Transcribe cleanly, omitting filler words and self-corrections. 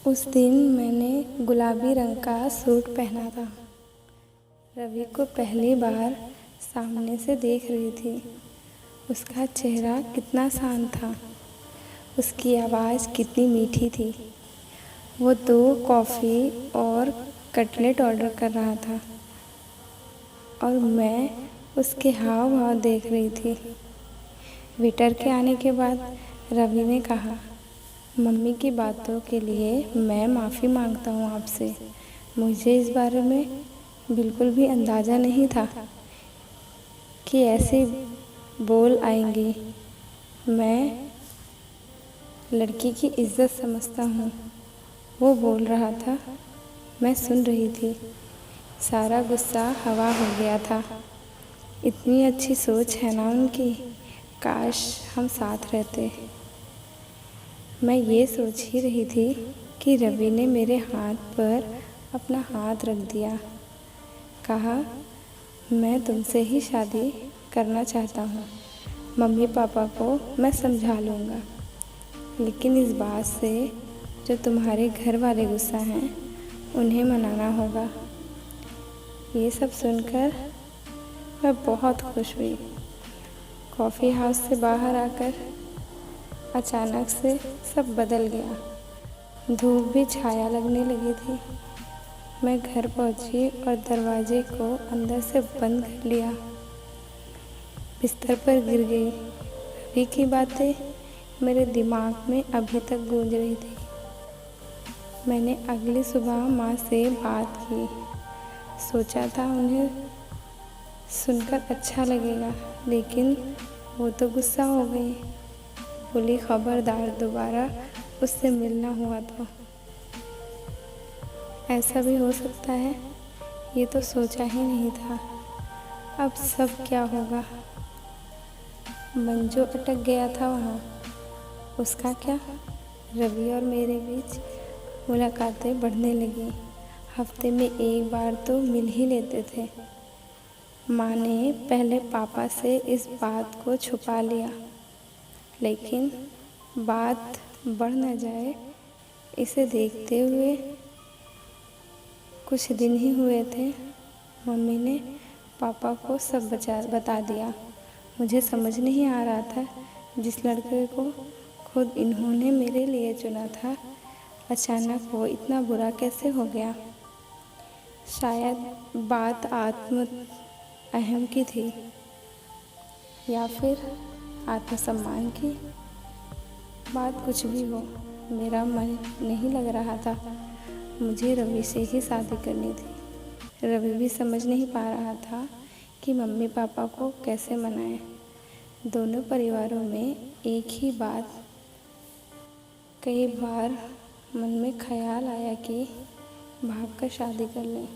उस दिन मैंने गुलाबी रंग का सूट पहना था। रवि को पहली बार सामने से देख रही थी। उसका चेहरा कितना शांत था, उसकी आवाज़ कितनी मीठी थी। वो 2 कॉफ़ी और कटलेट ऑर्डर कर रहा था और मैं उसके हाव भाव देख रही थी। वेटर के आने के बाद रवि ने कहा, मम्मी की बातों के लिए मैं माफ़ी मांगता हूँ आपसे। मुझे इस बारे में बिल्कुल भी अंदाज़ा नहीं था कि ऐसे बोल आएंगी। मैं लड़की की इज्जत समझता हूँ। वो बोल रहा था, मैं सुन रही थी। सारा गुस्सा हवा हो गया था। इतनी अच्छी सोच है ना उनकी, काश हम साथ रहते। मैं ये सोच ही रही थी कि रवि ने मेरे हाथ पर अपना हाथ रख दिया। कहा, मैं तुमसे ही शादी करना चाहता हूँ। मम्मी पापा को मैं समझा लूँगा, लेकिन इस बात से जो तुम्हारे घर वाले गुस्सा हैं उन्हें मनाना होगा। ये सब सुनकर मैं बहुत खुश हुई। कॉफ़ी हाउस से बाहर आकर अचानक से सब बदल गया। धूप भी छाया लगने लगी थी। मैं घर पहुंची और दरवाजे को अंदर से बंद कर लिया। बिस्तर पर गिर गई। रवि की बातें मेरे दिमाग में अभी तक गूंज रही थी। मैंने अगली सुबह माँ से बात की। सोचा था उन्हें सुनकर अच्छा लगेगा, लेकिन वो तो गुस्सा हो गई। बोली, खबरदार दोबारा उससे मिलना हुआ तो। ऐसा भी हो सकता है, ये तो सोचा ही नहीं था। अब सब क्या होगा। मंजू अटक गया था वहाँ, उसका क्या। रवि और मेरे बीच मुलाकातें बढ़ने लगी। हफ्ते में 1 बार तो मिल ही लेते थे। माँ ने पहले पापा से इस बात को छुपा लिया, लेकिन बात बढ़ न जाए इसे देखते हुए कुछ दिन ही हुए थे, मम्मी ने पापा को सब बता दिया। मुझे समझ नहीं आ रहा था, जिस लड़के को खुद इन्होंने मेरे लिए चुना था, अचानक वो इतना बुरा कैसे हो गया। शायद बात आत्म अहम की थी या फिर आत्मसम्मान की। बात कुछ भी हो, मेरा मन नहीं लग रहा था। मुझे रवि से ही शादी करनी थी। रवि भी समझ नहीं पा रहा था कि मम्मी पापा को कैसे मनाएं। दोनों परिवारों में एक ही बात। कई बार मन में ख्याल आया कि भाग कर शादी कर लें।